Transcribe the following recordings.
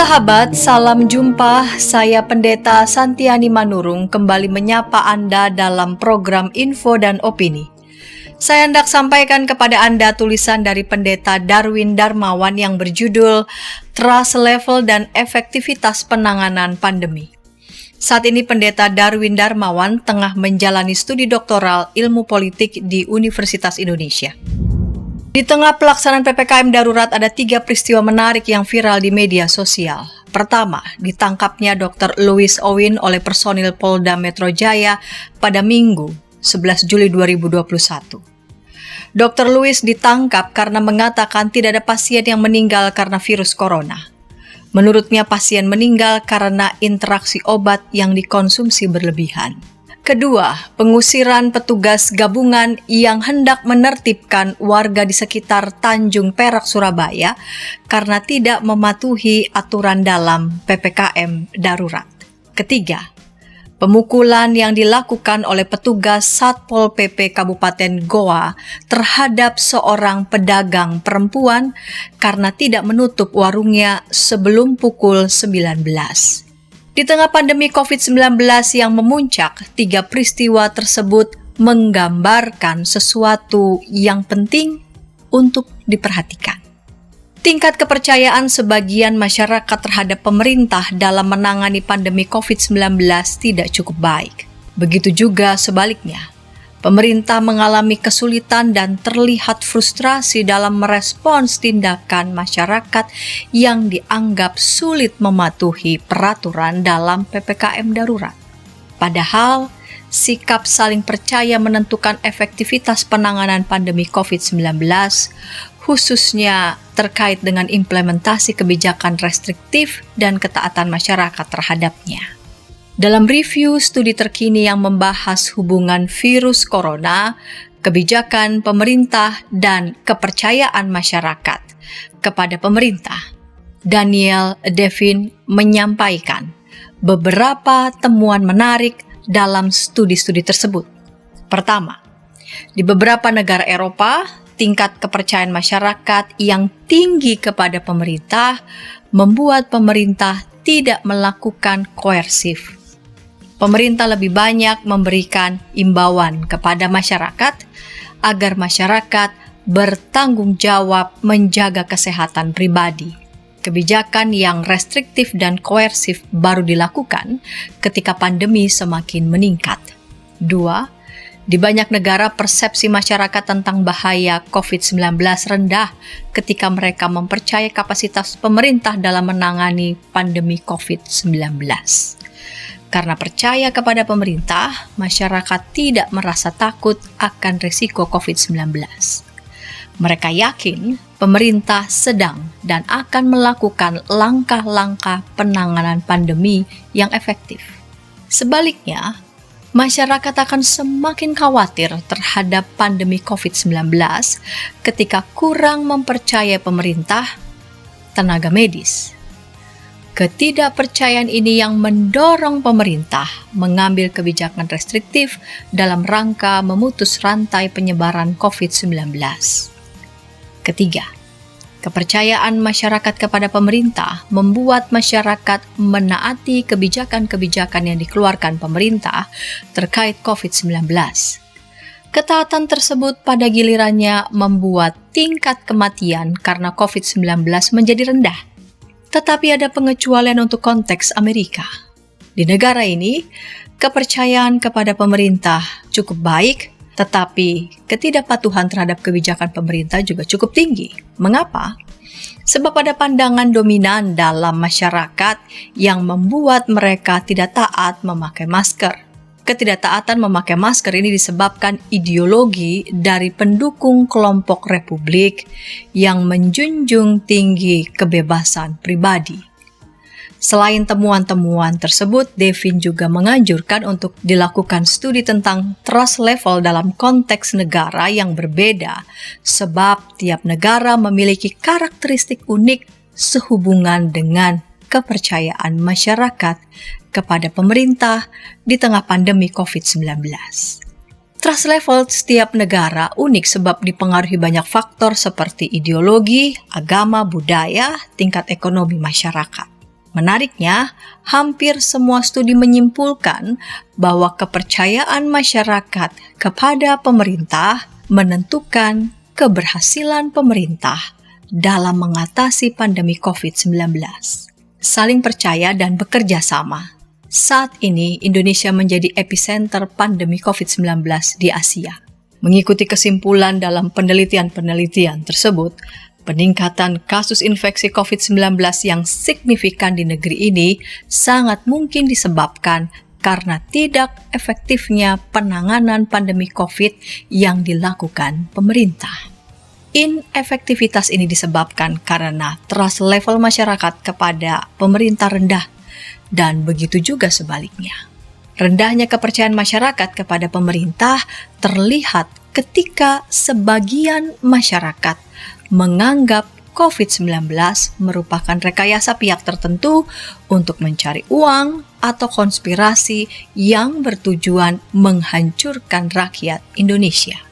Sahabat, salam jumpa. Saya Pendeta Santiani Manurung kembali menyapa Anda dalam program Info dan Opini. Saya hendak sampaikan kepada Anda tulisan dari Pendeta Darwin Darmawan yang berjudul Trust Level dan Efektivitas Penanganan Pandemi. Saat ini Pendeta Darwin Darmawan tengah menjalani studi doktoral ilmu politik di Universitas Indonesia. Di tengah pelaksanaan PPKM darurat ada 3 peristiwa menarik yang viral di media sosial. Pertama, ditangkapnya Dr. Louis Owin oleh personil Polda Metro Jaya pada Minggu, 11 Juli 2021. Dr. Louis ditangkap karena mengatakan tidak ada pasien yang meninggal karena virus corona. Menurutnya pasien meninggal karena interaksi obat yang dikonsumsi berlebihan. Kedua, pengusiran petugas gabungan yang hendak menertibkan warga di sekitar Tanjung Perak, Surabaya karena tidak mematuhi aturan dalam PPKM darurat. Ketiga, pemukulan yang dilakukan oleh petugas Satpol PP Kabupaten Goa terhadap seorang pedagang perempuan karena tidak menutup warungnya sebelum pukul 19. Di tengah pandemi COVID-19 yang memuncak, 3 peristiwa tersebut menggambarkan sesuatu yang penting untuk diperhatikan. Tingkat kepercayaan sebagian masyarakat terhadap pemerintah dalam menangani pandemi COVID-19 tidak cukup baik. Begitu juga sebaliknya. Pemerintah mengalami kesulitan dan terlihat frustrasi dalam merespons tindakan masyarakat yang dianggap sulit mematuhi peraturan dalam PPKM darurat. Padahal, sikap saling percaya menentukan efektivitas penanganan pandemi COVID-19, khususnya terkait dengan implementasi kebijakan restriktif dan ketaatan masyarakat terhadapnya. Dalam review studi terkini yang membahas hubungan virus corona, kebijakan pemerintah, dan kepercayaan masyarakat kepada pemerintah, Daniel Devin menyampaikan beberapa temuan menarik dalam studi-studi tersebut. Pertama, di beberapa negara Eropa, tingkat kepercayaan masyarakat yang tinggi kepada pemerintah membuat pemerintah tidak melakukan koersif. Pemerintah lebih banyak memberikan imbauan kepada masyarakat agar masyarakat bertanggung jawab menjaga kesehatan pribadi. Kebijakan yang restriktif dan koersif baru dilakukan ketika pandemi semakin meningkat. 2. Di banyak negara persepsi masyarakat tentang bahaya COVID-19 rendah ketika mereka mempercayai kapasitas pemerintah dalam menangani pandemi COVID-19. Karena percaya kepada pemerintah, masyarakat tidak merasa takut akan risiko COVID-19. Mereka yakin pemerintah sedang dan akan melakukan langkah-langkah penanganan pandemi yang efektif. Sebaliknya, masyarakat akan semakin khawatir terhadap pandemi COVID-19 ketika kurang mempercayai pemerintah, tenaga medis. Ketidakpercayaan ini yang mendorong pemerintah mengambil kebijakan restriktif dalam rangka memutus rantai penyebaran COVID-19. Ketiga, kepercayaan masyarakat kepada pemerintah membuat masyarakat menaati kebijakan-kebijakan yang dikeluarkan pemerintah terkait COVID-19. Ketaatan tersebut pada gilirannya membuat tingkat kematian karena COVID-19 menjadi rendah. Tetapi ada pengecualian untuk konteks Amerika. Di negara ini, kepercayaan kepada pemerintah cukup baik, tetapi ketidakpatuhan terhadap kebijakan pemerintah juga cukup tinggi. Mengapa? Sebab ada pandangan dominan dalam masyarakat yang membuat mereka tidak taat memakai masker. Ketidaktaatan memakai masker ini disebabkan ideologi dari pendukung kelompok Republik yang menjunjung tinggi kebebasan pribadi. Selain temuan-temuan tersebut, Devin juga menganjurkan untuk dilakukan studi tentang trust level dalam konteks negara yang berbeda, sebab tiap negara memiliki karakteristik unik sehubungan dengan kepercayaan masyarakat kepada pemerintah di tengah pandemi COVID-19. Trust level setiap negara unik sebab dipengaruhi banyak faktor seperti ideologi, agama, budaya, tingkat ekonomi masyarakat. Menariknya, hampir semua studi menyimpulkan bahwa kepercayaan masyarakat kepada pemerintah menentukan keberhasilan pemerintah dalam mengatasi pandemi COVID-19. Saling percaya dan bekerja sama. Saat ini, Indonesia menjadi epicenter pandemi COVID-19 di Asia. Mengikuti kesimpulan dalam penelitian-penelitian tersebut, peningkatan kasus infeksi COVID-19 yang signifikan di negeri ini sangat mungkin disebabkan karena tidak efektifnya penanganan pandemi COVID yang dilakukan pemerintah. Inefektivitas ini disebabkan karena trust level masyarakat kepada pemerintah rendah, dan begitu juga sebaliknya. Rendahnya kepercayaan masyarakat kepada pemerintah terlihat ketika sebagian masyarakat menganggap COVID-19 merupakan rekayasa pihak tertentu untuk mencari uang atau konspirasi yang bertujuan menghancurkan rakyat Indonesia.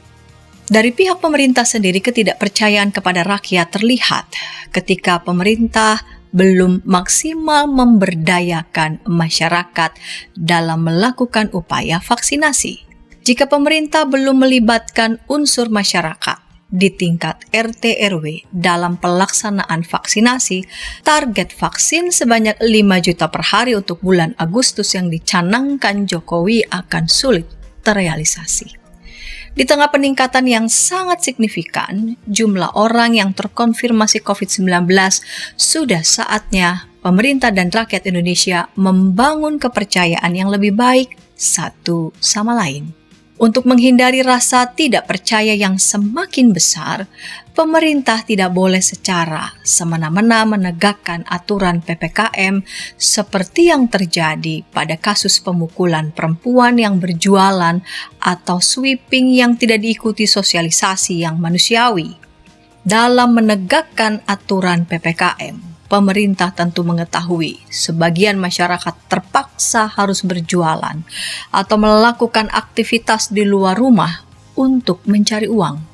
Dari pihak pemerintah sendiri, ketidakpercayaan kepada rakyat terlihat ketika pemerintah belum maksimal memberdayakan masyarakat dalam melakukan upaya vaksinasi. Jika pemerintah belum melibatkan unsur masyarakat di tingkat RT RW dalam pelaksanaan vaksinasi, target vaksin sebanyak 5 juta per hari untuk bulan Agustus yang dicanangkan Jokowi akan sulit terrealisasi. Di tengah peningkatan yang sangat signifikan jumlah orang yang terkonfirmasi COVID-19, sudah saatnya pemerintah dan rakyat Indonesia membangun kepercayaan yang lebih baik satu sama lain. Untuk menghindari rasa tidak percaya yang semakin besar, pemerintah tidak boleh secara semena-mena menegakkan aturan PPKM seperti yang terjadi pada kasus pemukulan perempuan yang berjualan atau sweeping yang tidak diikuti sosialisasi yang manusiawi. Dalam menegakkan aturan PPKM, pemerintah tentu mengetahui sebagian masyarakat terpaksa harus berjualan atau melakukan aktivitas di luar rumah untuk mencari uang.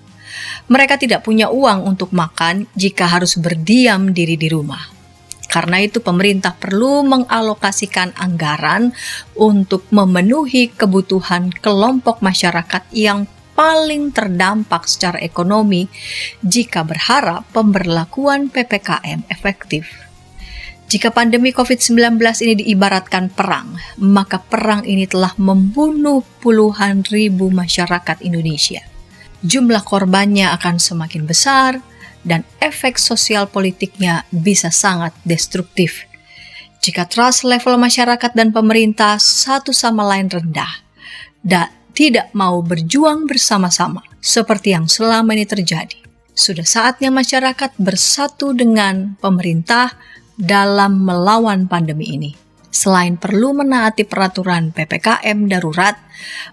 Mereka tidak punya uang untuk makan jika harus berdiam diri di rumah. Karena itu pemerintah perlu mengalokasikan anggaran untuk memenuhi kebutuhan kelompok masyarakat yang paling terdampak secara ekonomi jika berharap pemberlakuan PPKM efektif. Jika pandemi COVID-19 ini diibaratkan perang, maka perang ini telah membunuh puluhan ribu masyarakat Indonesia. Jumlah korbannya akan semakin besar dan efek sosial politiknya bisa sangat destruktif. Jika trust level masyarakat dan pemerintah satu sama lain rendah dan tidak mau berjuang bersama-sama seperti yang selama ini terjadi, sudah saatnya masyarakat bersatu dengan pemerintah dalam melawan pandemi ini. Selain perlu menaati peraturan PPKM darurat,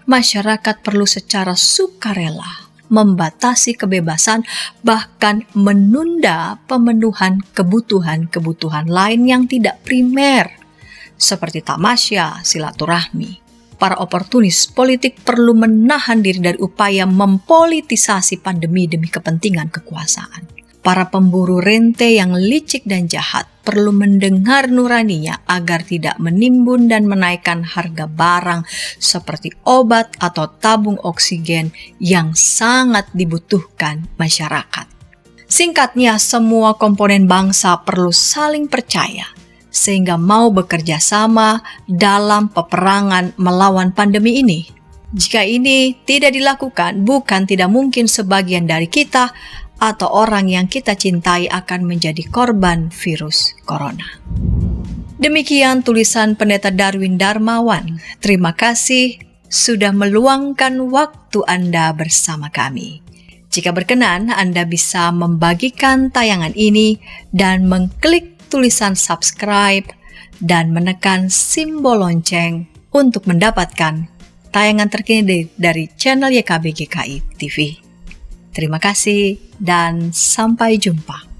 masyarakat perlu secara sukarela membatasi kebebasan, bahkan menunda pemenuhan kebutuhan-kebutuhan lain yang tidak primer, seperti tamasya, silaturahmi. Para oportunis politik perlu menahan diri dari upaya mempolitisasi pandemi demi kepentingan kekuasaan. Para pemburu rente yang licik dan jahat perlu mendengar nuraninya agar tidak menimbun dan menaikkan harga barang seperti obat atau tabung oksigen yang sangat dibutuhkan masyarakat. Singkatnya, semua komponen bangsa perlu saling percaya sehingga mau bekerja sama dalam peperangan melawan pandemi ini. Jika ini tidak dilakukan, bukan tidak mungkin sebagian dari kita atau orang yang kita cintai akan menjadi korban virus corona. Demikian tulisan Pendeta Darwin Darmawan. Terima kasih sudah meluangkan waktu Anda bersama kami. Jika berkenan, Anda bisa membagikan tayangan ini dan mengklik tulisan subscribe dan menekan simbol lonceng untuk mendapatkan tayangan terkini dari channel YKB GKI TV. Terima kasih dan sampai jumpa.